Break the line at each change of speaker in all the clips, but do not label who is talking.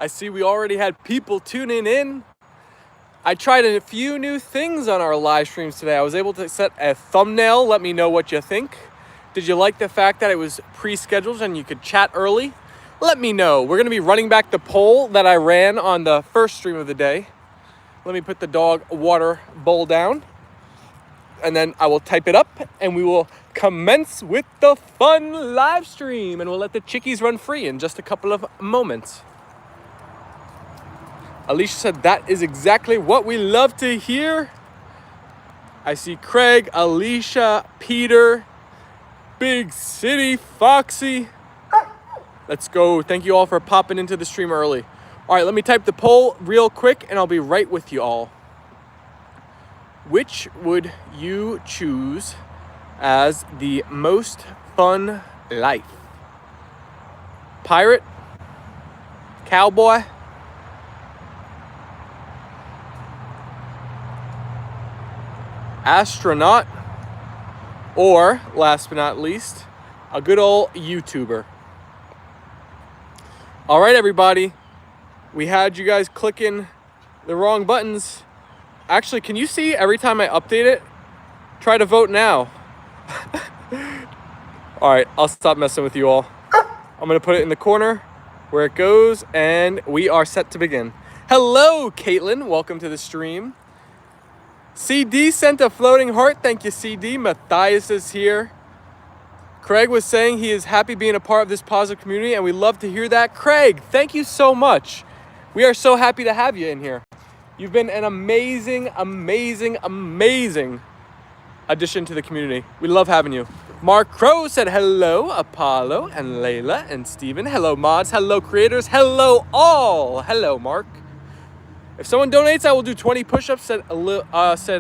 I see we already had people tuning in. I tried a few new things on our live streams today. I was able to set a thumbnail. Let me know what you think. Did you like the fact that it was pre-scheduled and you could chat early? Let me know. We're going to be running back the poll that I ran on the first stream of the day. Let me put the dog water bowl down. And then I will type it up and we will commence with the fun live stream. And we'll let the chickies run free in just a couple of moments. Alicia said that is exactly what we love to hear. I see Craig, Alicia, Peter, Big City, Foxy. Let's go. Thank you all for popping into the stream early. All right, let me type the poll real quick and I'll be right with you all. Which would you choose as the most fun life? Pirate? Cowboy? Astronaut? Or, last but not least, a good old YouTuber? All right, everybody. We had you guys clicking the wrong buttons. Actually, can you see every time I update it? Try to vote now. All right, I'll stop messing with you all. I'm gonna put it in the corner where it goes, and we are set to begin. Hello, Caitlin. Welcome to the stream. CD sent a floating heart. Thank you, CD. Matthias is here. Craig was saying he is happy being a part of this positive community, and we love to hear that. Craig, thank you so much. We are so happy to have you in here. You've been an amazing, amazing, amazing addition to the community. We love having you. Mark Crow said hello, Apollo and Leyla and Steven. Hello, mods. Hello, creators. Hello, all. Hello, Mark. If someone donates, I will do 20 push-ups, said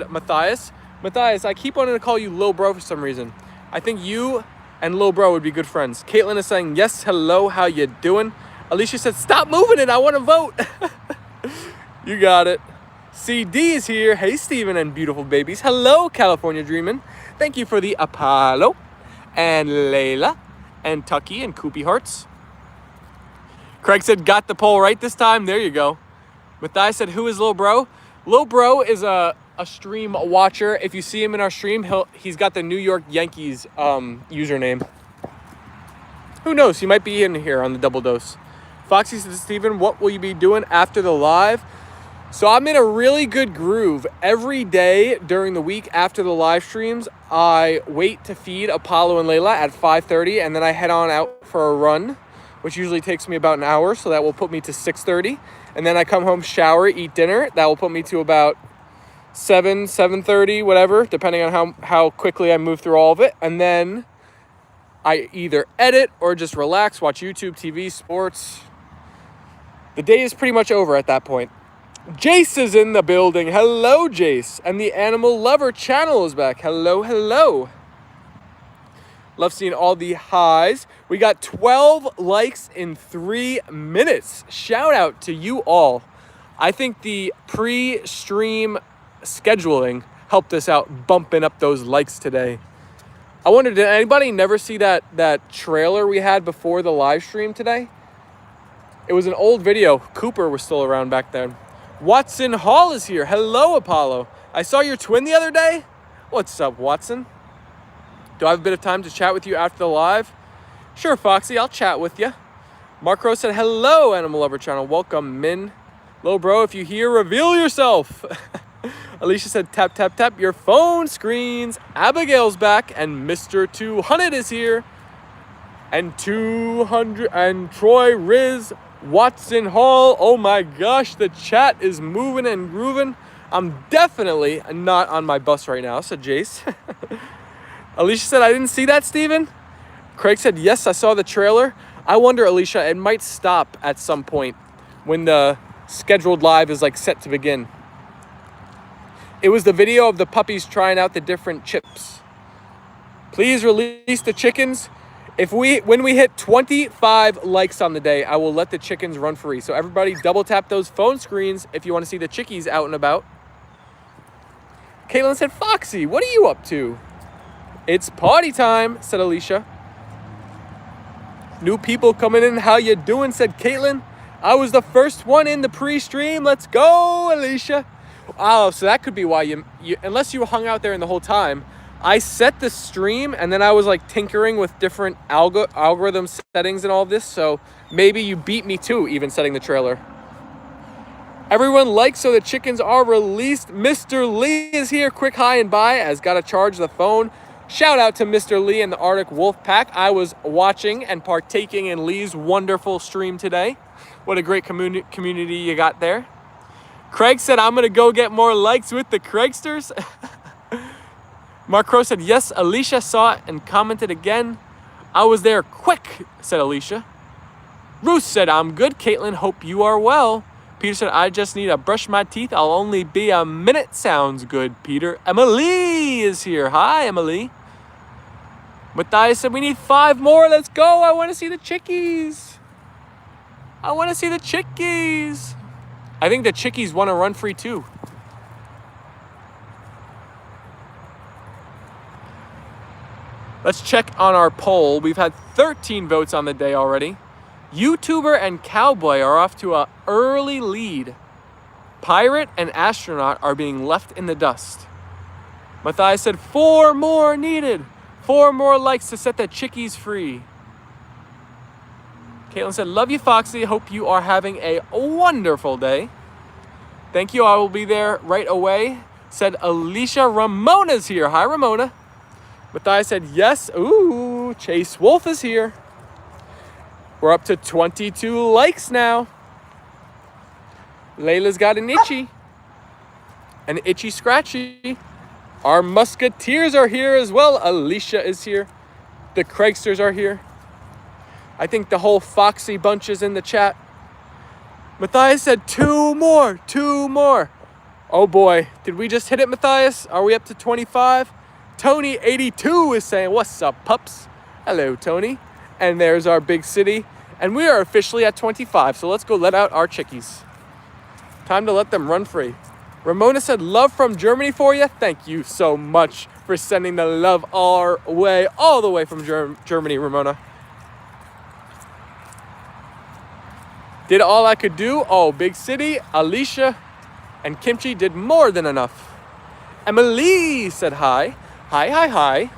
Matthias. Matthias, I keep wanting to call you Lil Bro for some reason. I think you and Lil Bro would be good friends. Caitlin is saying, yes, hello, how you doing? Alicia said, stop moving it, I want to vote. You got it. CD is here. Hey, Steven and beautiful babies. Hello, California Dreamin'. Thank you for the Apollo and Leyla and Tucky and Koopy Hearts. Craig said, got the poll right this time. There you go. Matthias said, who is Lil Bro? Lil Bro is a stream watcher. If you see him in our stream, he's got the New York Yankees username. Who knows? He might be in here on the double dose. Foxy said, Steven, what will you be doing after the live? So I'm in a really good groove. Every day during the week after the live streams, I wait to feed Apollo and Leyla at 5:30, and then I head on out for a run, which usually takes me about an hour, so that will put me to 6:30. And then I come home, shower, eat dinner. That will put me to about 7:30, whatever, depending on how quickly I move through all of it. And then I either edit or just relax, watch YouTube, TV, sports. The day is pretty much over at that point. Jace is in the building. Hello, Jace. And the Animal Lover channel is back. Hello, hello. Love seeing all the highs. We got 12 likes in 3 minutes. Shout out to you all. I think the pre-stream scheduling helped us out bumping up those likes today. I wonder, did anybody never see that trailer we had before the live stream today? It was an old video. Cooper was still around back then. Watson Hall is here. Hello, Apollo. I saw your twin the other day. What's up, Watson? Do I have a bit of time to chat with you after the live? Sure, Foxy, I'll chat with you. Mark Rose said, hello, Animal Lover channel. Welcome, Min. Low bro, if you hear, reveal yourself. Alicia said, tap, tap, tap your phone screens. Abigail's back, and Mr. 200 is here. And 200, and Troy, Riz, Watson Hall. Oh my gosh, the chat is moving and grooving. I'm definitely not on my bus right now, said Jace. Alicia said, I didn't see that, Steven. Craig said, yes, I saw the trailer. I wonder, Alicia, it might stop at some point when the scheduled live is like set to begin. It was the video of the puppies trying out the different chips. Please release the chickens. When we hit 25 likes on the day, I will let the chickens run free. So everybody double tap those phone screens if you want to see the chickies out and about. Caitlin said, Foxy, what are you up to? It's party time, said Alicia. New people coming in, how you doing, said Caitlin. I was the first one in the pre-stream. Let's go, Alicia. Oh, so that could be why you unless you hung out there in the whole time. I set the stream and then I was like tinkering with different algorithm settings and all this. So maybe you beat me too, even setting the trailer. Everyone likes so the chickens are released. Mr. Lee is here. Quick hi and bye. Has got to charge the phone. Shout out to Mr. Lee and the Arctic Wolf Pack. I was watching and partaking in Lee's wonderful stream today. What a great community you got there. Craig said, I'm going to go get more likes with the Craigsters. Mark Crow said, yes, Alicia saw it and commented again. I was there quick, said Alicia. Ruth said, I'm good. Caitlin, hope you are well. Peter said, I just need to brush my teeth. I'll only be a minute. Sounds good, Peter. Emily is here. Hi, Emily. Matthias said, we need 5 more. Let's go. I want to see the chickies. I want to see the chickies. I think the chickies want to run free too. Let's check on our poll. We've had 13 votes on the day already. YouTuber and Cowboy are off to an early lead. Pirate and Astronaut are being left in the dust. Matthias said 4 more needed. 4 more likes to set the chickies free. Caitlin said, love you, Foxy. Hope you are having a wonderful day. Thank you. I will be there right away. Said Alicia. Ramona's here. Hi, Ramona. Matthias said, yes. Ooh, Chase Wolf is here. We're up to 22 likes now. Layla's got an itchy. An itchy scratchy. Our Musketeers are here as well. Alicia is here. The Craigsters are here. I think the whole Foxy bunch is in the chat. Matthias said 2 more. 2 more. Oh boy. Did we just hit it, Matthias? Are we up to 25? Tony82 is saying, what's up, pups? Hello, Tony. And there's our big city. And we are officially at 25. So let's go let out our chickies. Time to let them run free. Ramona said, love from Germany for you. Thank you so much for sending the love our way, all the way from Germany, Ramona. Did all I could do. Oh, big city. Alicia and Kimchi did more than enough. Emily said hi. Hi, hi, hi.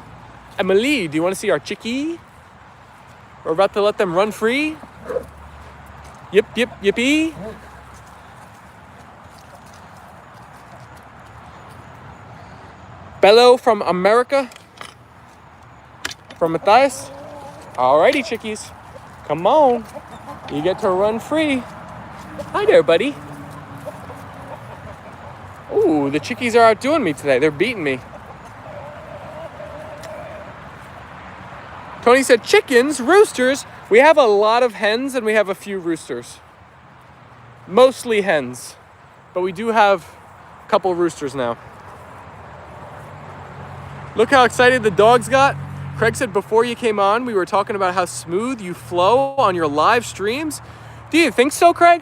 Emily, do you want to see our chickie? We're about to let them run free. Yip, yip, yippee. Bello from America. From Matthias. Alrighty, chickies. Come on. You get to run free. Hi there, buddy. Ooh, the chickies are outdoing me today. They're beating me. Tony said, chickens, roosters. We have a lot of hens and we have a few roosters. Mostly hens. But we do have a couple roosters now. Look how excited the dogs got. Craig said before you came on, we were talking about how smooth you flow on your live streams. Do you think so, Craig?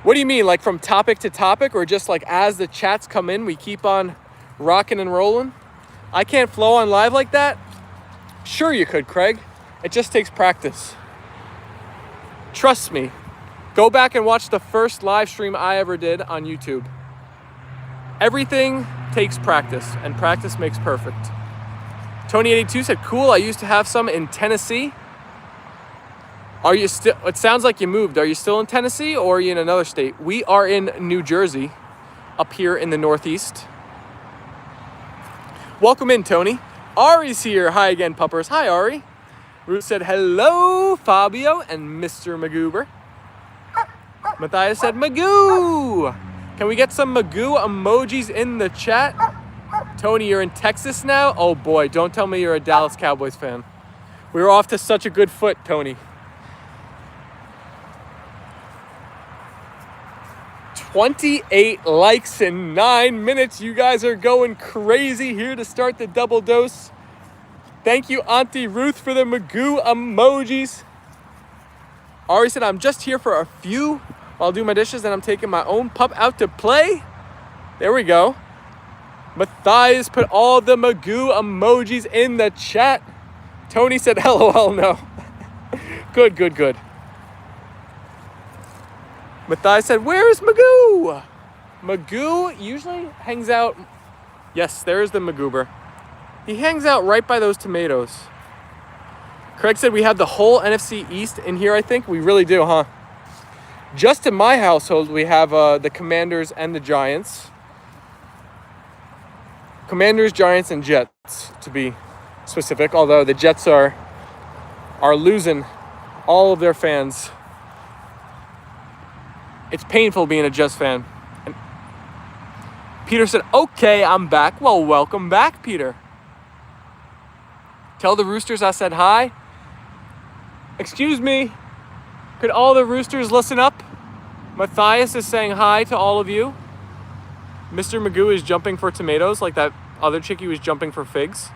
What do you mean, like from topic to topic, or just like as the chats come in, we keep on rocking and rolling? I can't flow on live like that? Sure you could, Craig. It just takes practice. Trust me. Go back and watch the first live stream I ever did on YouTube. Everything takes practice, and practice makes perfect. Tony82 said, cool, I used to have some in Tennessee. Are you still, it sounds like you moved. Are you still in Tennessee or are you in another state? We are in New Jersey, up here in the Northeast. Welcome in, Tony. Ari's here. Hi again, puppers. Hi, Ari. Ruth said, hello, Fabio and Mr. Magoober. Matthias said, Magoo. Can we get some Magoo emojis in the chat? Tony, you're in Texas now? Oh boy, don't tell me you're a Dallas Cowboys fan. We were off to such a good foot, Tony. 28 likes in 9 minutes. You guys are going crazy here to start the double dose. Thank you, Auntie Ruth, for the Magoo emojis. Ari said, I'm just here for a few while I do my dishes, and I'm taking my own pup out to play. There we go. Matthias put all the Magoo emojis in the chat. Tony said, LOL, no. Good, good, good. Matthias said, where is Magoo? Magoo usually hangs out. Yes, there's the Magoober. He hangs out right by those tomatoes. Craig said we have the whole NFC East in here, I think. We really do, huh? Just in my household, we have the Commanders and the Giants. Commanders, Giants, and Jets, to be specific. Although the Jets are losing all of their fans. It's painful being a Jets fan. And Peter said, okay, I'm back. Well, welcome back, Peter. Tell the Roosters I said hi. Excuse me. Could all the Roosters listen up? Matthias is saying hi to all of you. Mr. Magoo is jumping for tomatoes like that other chickie was jumping for figs.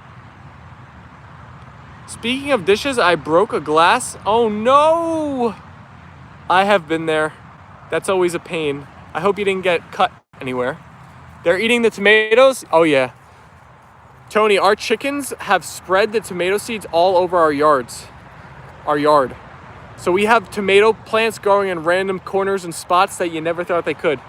Speaking of dishes, I broke a glass. Oh no! I have been there. That's always a pain. I hope you didn't get cut anywhere. They're eating the tomatoes? Oh yeah. Tony, our chickens have spread the tomato seeds all over our yard. So we have tomato plants growing in random corners and spots that you never thought they could.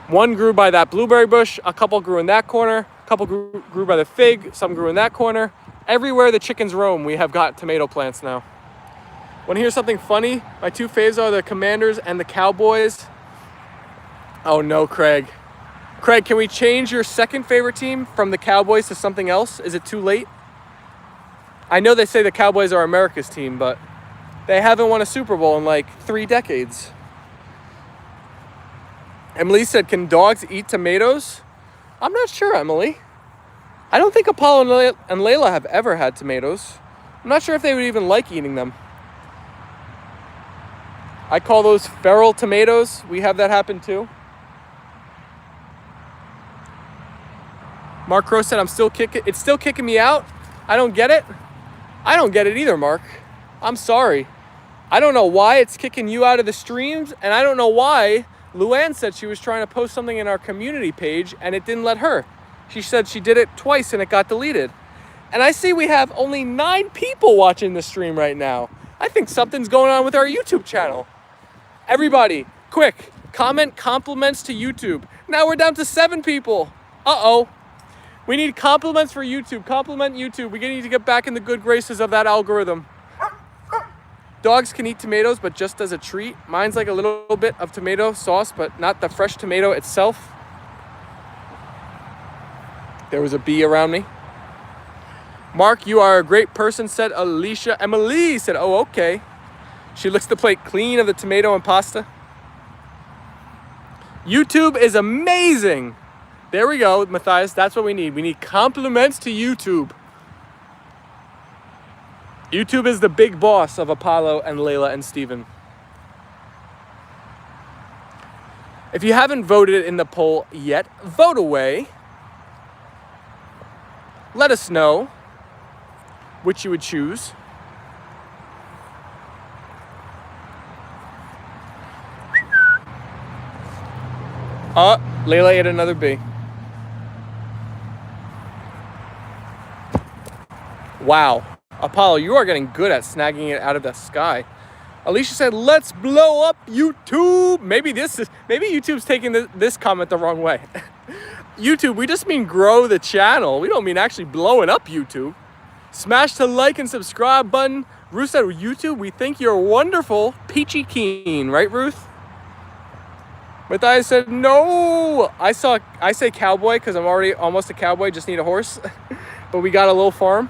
One grew by that blueberry bush, a couple grew in that corner, a couple grew by the fig, some grew in that corner. Everywhere the chickens roam, we have got tomato plants now. Want to hear something funny? My two faves are the Commanders and the Cowboys. Oh no, Craig. Craig, can we change your second favorite team from the Cowboys to something else? Is it too late? I know they say the Cowboys are America's team, but they haven't won a Super Bowl in like 3 decades. Emily said, can dogs eat tomatoes? I'm not sure, Emily. I don't think Apollo and Leyla have ever had tomatoes. I'm not sure if they would even like eating them. I call those feral tomatoes. We have that happen too. Mark Crow said, it's still kicking me out. I don't get it. I don't get it either, Mark. I'm sorry. I don't know why it's kicking you out of the streams, and I don't know why Luann said she was trying to post something in our community page and it didn't let her. She said she did it twice and it got deleted. And I see we have only 9 people watching the stream right now. I think something's going on with our YouTube channel. Everybody, quick, comment compliments to YouTube. Now we're down to 7 people. Uh-oh. We need compliments for YouTube. Compliment YouTube. We need to get back in the good graces of that algorithm. Dogs can eat tomatoes, but just as a treat. Mine's like a little bit of tomato sauce, but not the fresh tomato itself. There was a bee around me. Mark, you are a great person, said Alicia. Emily said, oh, okay. She licks the plate clean of the tomato and pasta. YouTube is amazing. There we go, Matthias. That's what we need. We need compliments to YouTube. YouTube is the big boss of Apollo and Leyla and Steven. If you haven't voted in the poll yet, vote away. Let us know which you would choose. Leyla ate another bee. Wow. Apollo, you are getting good at snagging it out of the sky. Alicia said, let's blow up YouTube. Maybe YouTube's taking this comment the wrong way. YouTube, we just mean grow the channel. We don't mean actually blowing up YouTube. Smash the like and subscribe button. Ruth said, YouTube, we think you're wonderful. Peachy keen, right, Ruth? Matthias said, no. I say cowboy because I'm already almost a cowboy, just need a horse. But we got a little farm.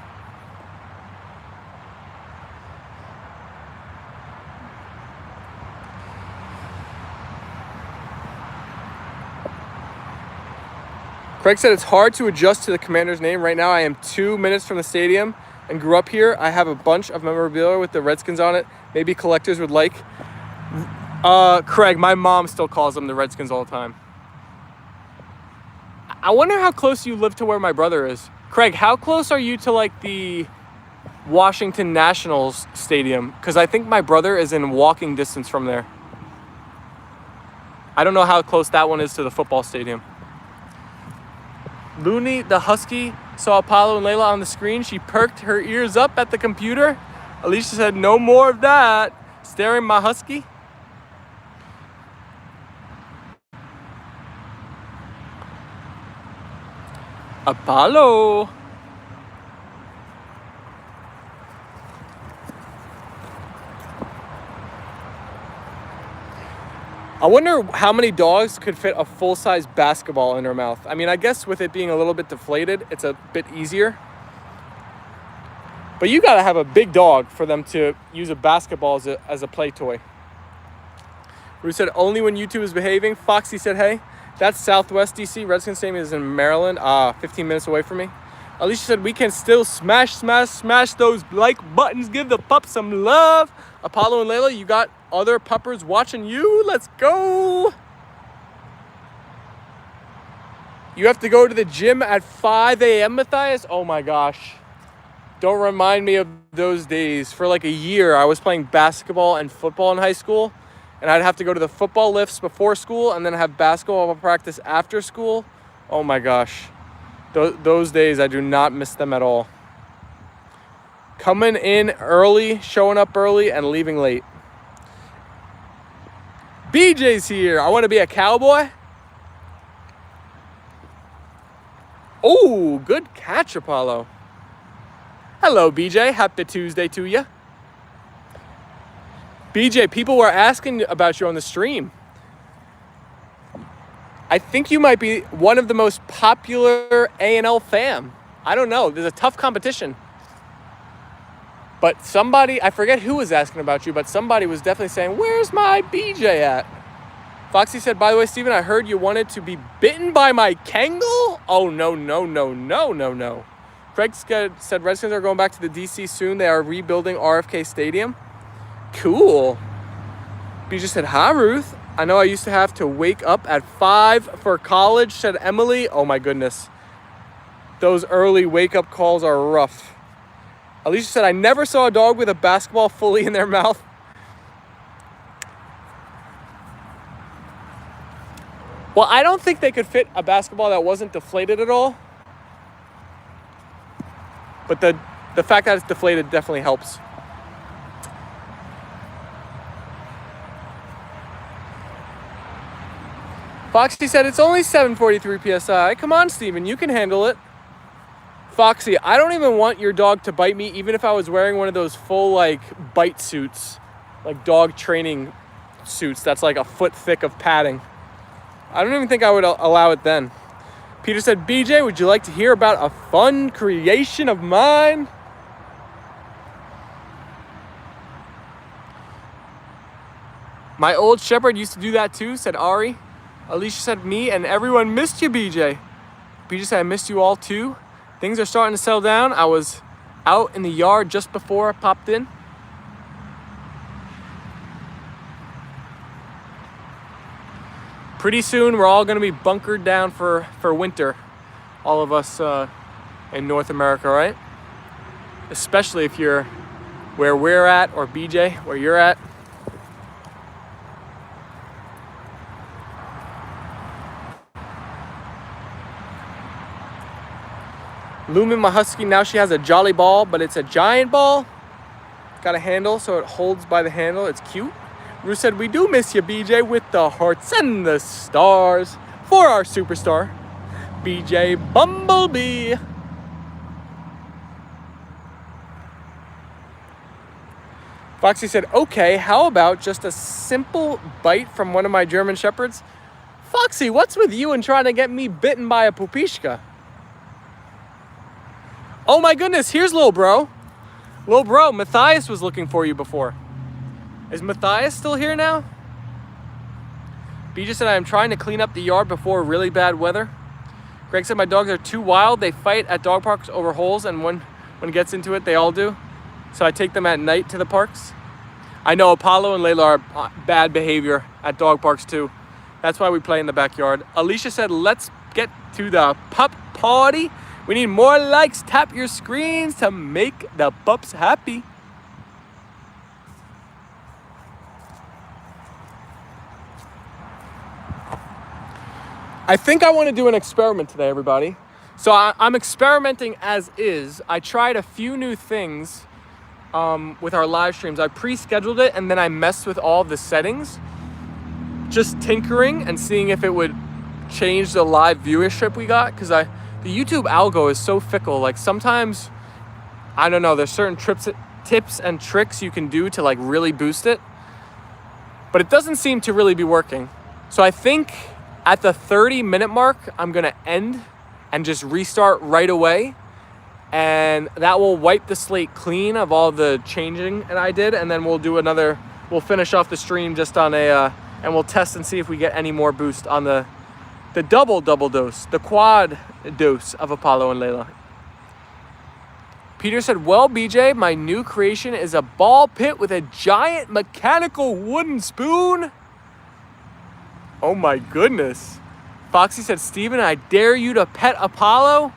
Craig said it's hard to adjust to the Commander's name. Right now I am 2 minutes from the stadium and grew up here. I have a bunch of memorabilia with the Redskins on it. Maybe collectors would like. Craig, my mom still calls them the Redskins all the time. I wonder how close you live to where my brother is. Craig, how close are you to like the Washington Nationals stadium? Because I think my brother is in walking distance from there. I don't know how close that one is to the football stadium. Looney, the husky, saw Apollo and Leyla on the screen. She perked her ears up at the computer. Alicia said, no more of that. Staring my husky. Apollo. I wonder how many dogs could fit a full-size basketball in her mouth. I mean, I guess with it being a little bit deflated, it's a bit easier. But you gotta have a big dog for them to use a basketball as a play toy. Ruth said, only when YouTube is behaving. Foxy said, hey, that's Southwest DC. Redskins Stadium is in Maryland, 15 minutes away from me. Alicia said, we can still smash those like buttons. Give the pup some love. Apollo and Leyla, you got other puppers watching you. Let's go. You have to go to the gym at 5 a.m., Matthias? Oh my gosh. Don't remind me of those days. For like a year, I was playing basketball and football in high school. And I'd have to go to the football lifts before school and then have basketball practice after school. Oh my gosh. Those days, I do not miss them at all. Coming in early, showing up early, and leaving late. BJ's here. I want to be a cowboy. Oh, good catch, Apollo. Hello, BJ. Happy Tuesday to you. BJ, people were asking about you on the stream. I think you might be one of the most popular A&L Fam. I don't know. There's a tough competition. But somebody, I forget who was asking about you, but somebody was definitely saying, where's my BJ at? Foxy said, by the way, Steven, I heard you wanted to be bitten by my Kangol? Oh, no. Craig said Redskins are going back to the DC soon. They are rebuilding RFK Stadium. Cool. BJ said, hi, Ruth. I know I used to have to wake up at 5 for college, said Emily. Oh, my goodness. Those early wake-up calls are rough. Alicia said, I never saw a dog with a basketball fully in their mouth. Well, I don't think they could fit a basketball that wasn't deflated at all. But the fact that it's deflated definitely helps. Foxy said, it's only 743 PSI. Come on, Steven, you can handle it. Foxy, I don't even want your dog to bite me, even if I was wearing one of those full, like, bite suits. Like dog training suits that's like a foot thick of padding. I don't even think I would allow it then. Peter said, BJ, would you like to hear about a fun creation of mine? My old shepherd used to do that too, said Ari. Alicia said, me and everyone missed you, BJ. BJ said, I missed you all too. Things are starting to settle down. I was out in the yard just before I popped in. Pretty soon, we're all going to be bunkered down for winter. All of us in North America, right? Especially if you're where we're at, or BJ, where you're at. Lumen, my husky, now she has a jolly ball, but it's a giant ball. Got a handle, so it holds by the handle. It's cute. Ruth said, we do miss you, BJ, with the hearts and the stars for our superstar, BJ Bumblebee. Foxy said, okay, how about just a simple bite from one of my German Shepherds? Foxy, what's with you and trying to get me bitten by a pupishka? Oh my goodness, here's Lil Bro. Lil Bro, Matthias was looking for you before. Is Matthias still here now? BJ said, I am trying to clean up the yard before really bad weather. Greg said, my dogs are too wild. They fight at dog parks over holes, and when it gets into it, they all do. So I take them at night to the parks. I know Apollo and Leyla are bad behavior at dog parks too. That's why we play in the backyard. Alicia said, let's get to the pup party. We need more likes. Tap your screens to make the pups happy. I think I want to do an experiment today, everybody. So I'm experimenting as is. I tried a few new things with our live streams. I pre-scheduled it and then I messed with all the settings. Just tinkering and seeing if it would change the live viewership we got. Because the YouTube algo is so fickle. Like sometimes, I don't know, there's certain tips and tricks you can do to like really boost it, but it doesn't seem to really be working. So I think at the 30-minute mark, I'm gonna end and just restart right away. And that will wipe the slate clean of all the changing that I did. And then we'll finish off the stream just on and we'll test and see if we get any more boost on the double dose, the quad dose of Apollo and Leyla. Peter said, well, BJ, my new creation is a ball pit with a giant mechanical wooden spoon. Oh my goodness. Foxy said, Steven, I dare you to pet Apollo.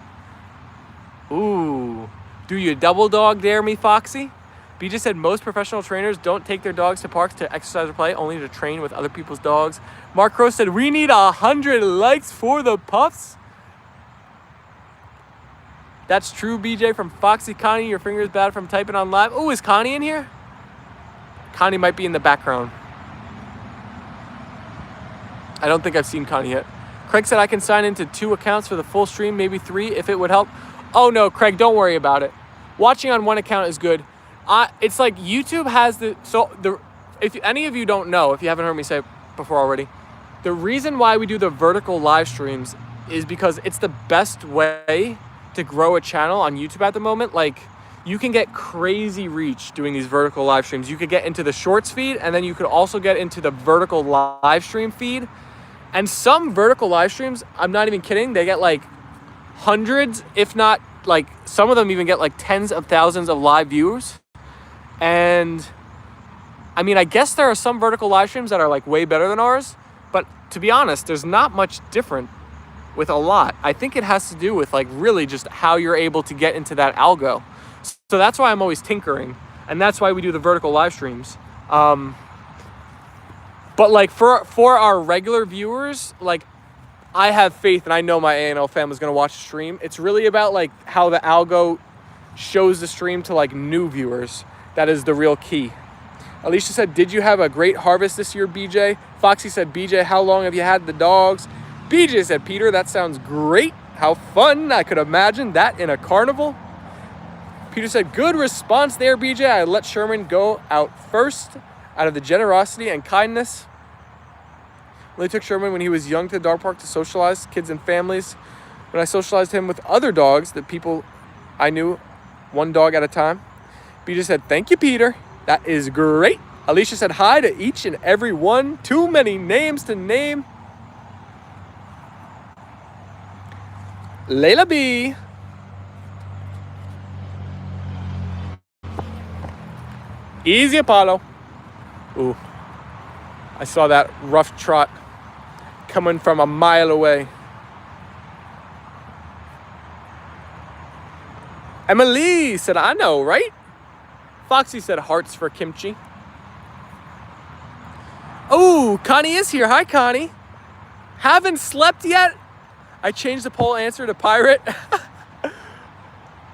Ooh, do you double dog dare me, Foxy? BJ said most professional trainers don't take their dogs to parks to exercise or play, only to train with other people's dogs. Mark Crow said, we need 100 likes for the puffs. That's true, BJ, from Foxy. Connie, your finger's bad from typing on live. Oh, is Connie in here? Connie might be in the background. I don't think I've seen Connie yet. Craig said I can sign into 2 accounts for the full stream, maybe 3 if it would help. Oh no, Craig, don't worry about it. Watching on one account is good. It's like YouTube has if any of you don't know, if you haven't heard me say it before already, the reason why we do the vertical live streams is because it's the best way to grow a channel on YouTube at the moment. Like, you can get crazy reach doing these vertical live streams. You could get into the shorts feed, and then you could also get into the vertical live stream feed. And some vertical live streams, I'm not even kidding, they get like hundreds, if not like some of them even get like tens of thousands of live viewers. And I mean, I guess there are some vertical live streams that are like way better than ours, but to be honest, there's not much different with a lot. I think it has to do with like really just how you're able to get into that algo. So that's why I'm always tinkering, and that's why we do the vertical live streams. But like for our regular viewers, like I have faith, and I know my A&L fam is gonna watch the stream. It's really about like how the algo shows the stream to like new viewers. That is the real key. Alicia said, did you have a great harvest this year, BJ? Foxy said, BJ, how long have you had the dogs? BJ said, Peter, that sounds great. How fun. I could imagine that in a carnival. Peter said, good response there, BJ. I let Sherman go out first out of the generosity and kindness. Really took Sherman when he was young to the dog park to socialize kids and families. When I socialized him with other dogs, the people I knew, one dog at a time. BJ said, thank you, Peter. That is great. Alicia said, hi to each and every one. Too many names to name. Layla B. Easy, Apollo. Ooh. I saw that rough trot coming from a mile away. Emily said, I know, right? Foxy said, hearts for kimchi. Oh, Connie is here. Hi, Connie. Haven't slept yet? I changed the poll answer to pirate.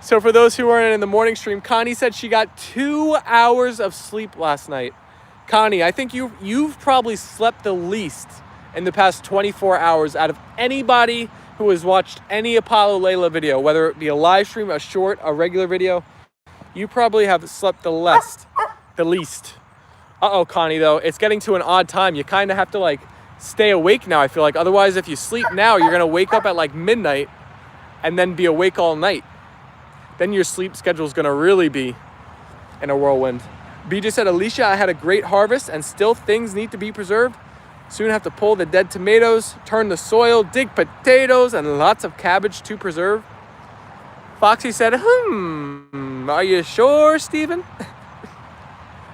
So for those who weren't in the morning stream, Connie said she got 2 hours of sleep last night. Connie, I think you've probably slept the least in the past 24 hours out of anybody who has watched any Apollo Leyla video, whether it be a live stream, a short, a regular video. You probably have slept the least. Uh-oh, Connie, though. It's getting to an odd time. You kind of have to, like, stay awake now, I feel like. Otherwise, if you sleep now, you're going to wake up at, like, midnight and then be awake all night. Then your sleep schedule is going to really be in a whirlwind. BJ said, Alicia, I had a great harvest and still things need to be preserved. Soon have to pull the dead tomatoes, turn the soil, dig potatoes, and lots of cabbage to preserve. Foxy said, are you sure, Steven?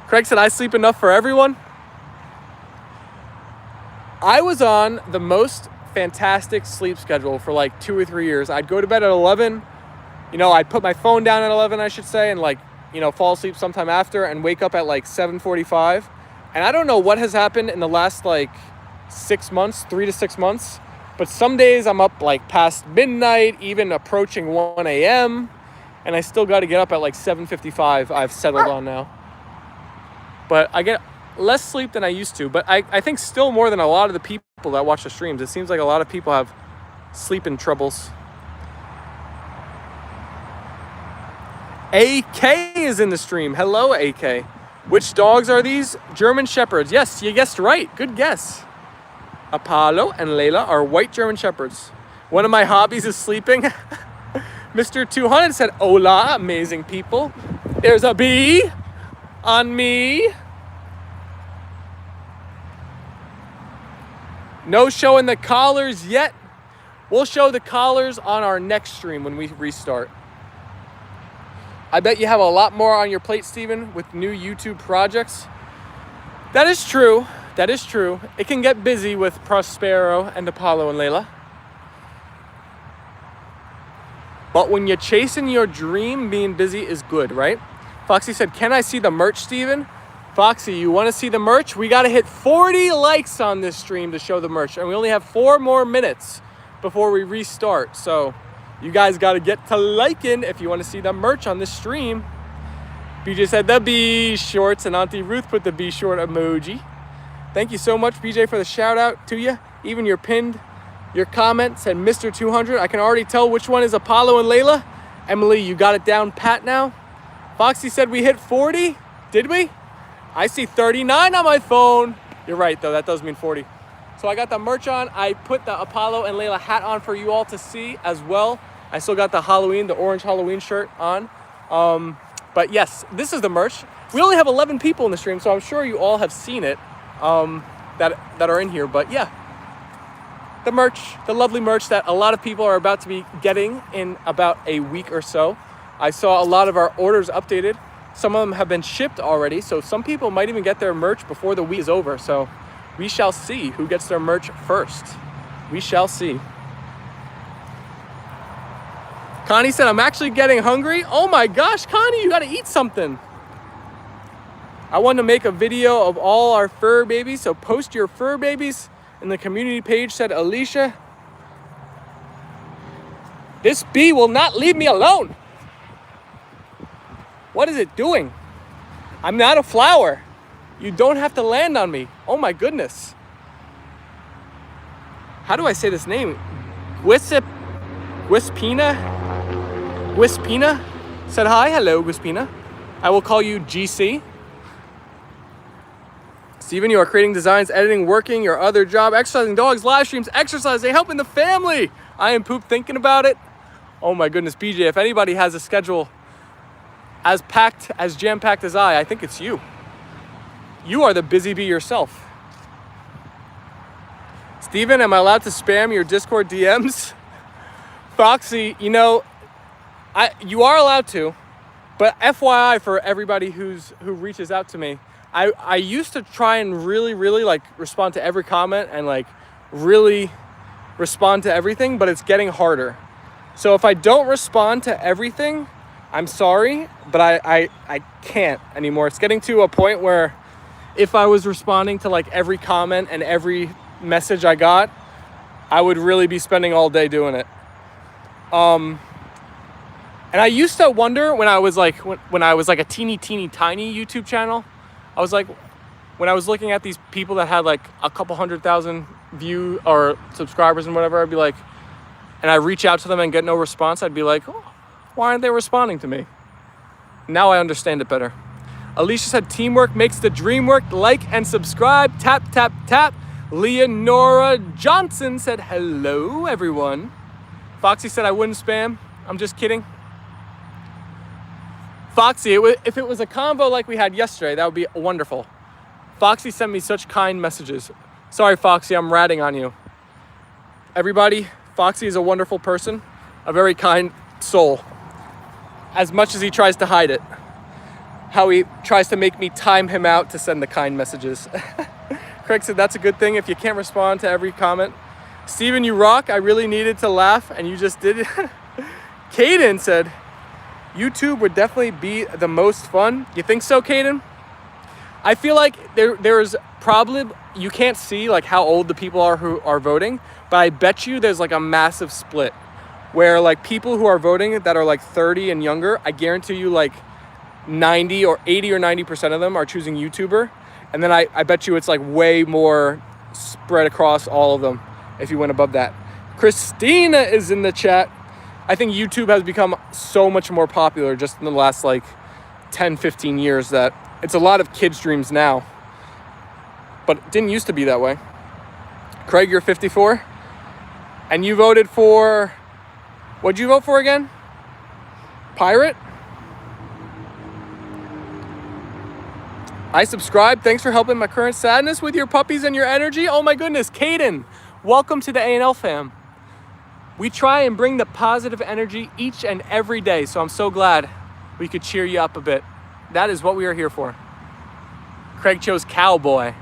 Craig said, I sleep enough for everyone. I was on the most fantastic sleep schedule for like 2 or 3 years. I'd go to bed at 11. I'd put my phone down at 11, I should say, and fall asleep sometime after and wake up at like 7:45. And I don't know what has happened in the last 6 months, 3 to 6 months, but some days I'm up past midnight, even approaching 1 a.m. and I still got to get up at 7:55. I've settled on now. But I get less sleep than I used to, but I think still more than a lot of the people that watch the streams. It seems like a lot of people have sleeping troubles. AK is in the stream. Hello, AK. Which dogs are these? German Shepherds. Yes, you guessed right. Good guess. Apollo and Leyla are white German Shepherds. One of my hobbies is sleeping. Mr. 200 said, hola, amazing people. There's a bee on me. No showing the collars yet. We'll show the collars on our next stream when we restart. I bet you have a lot more on your plate, Steven, with new YouTube projects. That is true. That is true. It can get busy with Prospero and Apollo and Leyla. But when you're chasing your dream, being busy is good, right? Foxy said, can I see the merch, Steven? Foxy, you want to see the merch? We got to hit 40 likes on this stream to show the merch. And we only have 4 more minutes before we restart. So you guys got to get to liking if you want to see the merch on this stream. BJ said the B shorts, and Auntie Ruth put the B short emoji. Thank you so much, BJ, for the shout out to you. Even your comment said Mr. 200. I can already tell which one is Apollo and Leyla. Emily, you got it down pat now. Foxy said we hit 40. Did we? I see 39 on my phone. You're right, though. That does mean 40. So I got the merch on. I put the Apollo and Leyla hat on for you all to see as well. I still got the orange Halloween shirt on. But yes, this is the merch. We only have 11 people in the stream, so I'm sure you all have seen it that are in here. But yeah, the merch, the lovely merch that a lot of people are about to be getting in about a week or so. I saw a lot of our orders updated. Some of them have been shipped already, so some people might even get their merch before the week is over. So we shall see who gets their merch first. We shall see. Connie said, I'm actually getting hungry. Oh my gosh, Connie, you gotta eat something. I wanted to make a video of all our fur babies, so post your fur babies in the community page, said Alicia. This bee will not leave me alone. What is it doing? I'm not a flower. You don't have to land on me. Oh my goodness. How do I say this name? Wispina said hi. Hello, Wispina. I will call you GC. Steven, you are creating designs, editing, working, your other job, exercising dogs, live streams, exercising, helping the family. I am poop thinking about it. Oh my goodness, BJ, if anybody has a schedule as jam-packed as I think it's you. You are the busy bee yourself. Steven, am I allowed to spam your Discord DMs? Foxy, you know, you are allowed to, but FYI for everybody who reaches out to me, I used to try and really like respond to every comment and like really respond to everything, but it's getting harder. So if I don't respond to everything, I'm sorry, but I can't anymore. It's getting to a point where if I was responding to like every comment and every message I got, I would really be spending all day doing it. And I used to wonder when I was like a teeny tiny YouTube channel, I was like, when I was looking at these people that had like a couple 100,000 view or subscribers and whatever, I'd be like, and I reach out to them and get no response, I'd be like, oh, why aren't they responding to me? Now I understand it better. Alicia said, teamwork makes the dream work. Like and subscribe. Tap, tap, tap. Leonora Johnson said, hello, everyone. Foxy said, I wouldn't spam. I'm just kidding. Foxy, if it was a convo like we had yesterday, that would be wonderful. Foxy sent me such kind messages. Sorry, Foxy, I'm ratting on you. Everybody, Foxy is a wonderful person, a very kind soul. As much as he tries to hide it. How he tries to make me time him out to send the kind messages. Craig said, that's a good thing if you can't respond to every comment. Steven, you rock. I really needed to laugh, and you just did it. Caden said, YouTube would definitely be the most fun. You think so, Caden? I feel like there's probably, you can't see like how old the people are who are voting, but I bet you there's like a massive split where like people who are voting that are like 30 and younger, I guarantee you like 80 or 90% of them are choosing YouTuber. And then I bet you it's like way more spread across all of them if you went above that. Christina is in the chat. I think YouTube has become so much more popular just in the last like 10, 15 years that it's a lot of kids' dreams now. But it didn't used to be that way. Craig, you're 54. And you voted for, what'd you vote for again? Pirate? I subscribed. Thanks for helping my current sadness with your puppies and your energy. Oh my goodness, Caden, welcome to the A&L Fam. We try and bring the positive energy each and every day, so I'm so glad we could cheer you up a bit. That is what we are here for. Craig chose cowboy.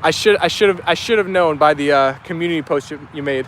I should have known by the community post you made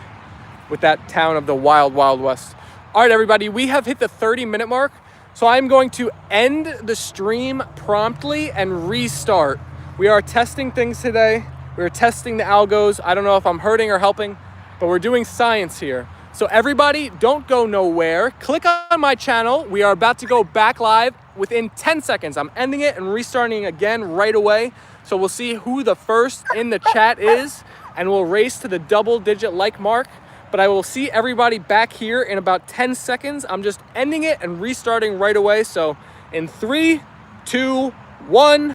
with that town of the wild, wild west. All right, everybody, we have hit the 30-minute mark, so I'm going to end the stream promptly and restart. We are testing things today. We're testing the algos. I don't know if I'm hurting or helping, but we're doing science here. So everybody, don't go nowhere. Click on my channel. We are about to go back live within 10 seconds. I'm ending it and restarting again right away. So we'll see who the first in the chat is, and we'll race to the double-digit like mark. But I will see everybody back here in about 10 seconds. I'm just ending it and restarting right away. So in 3, 2, 1.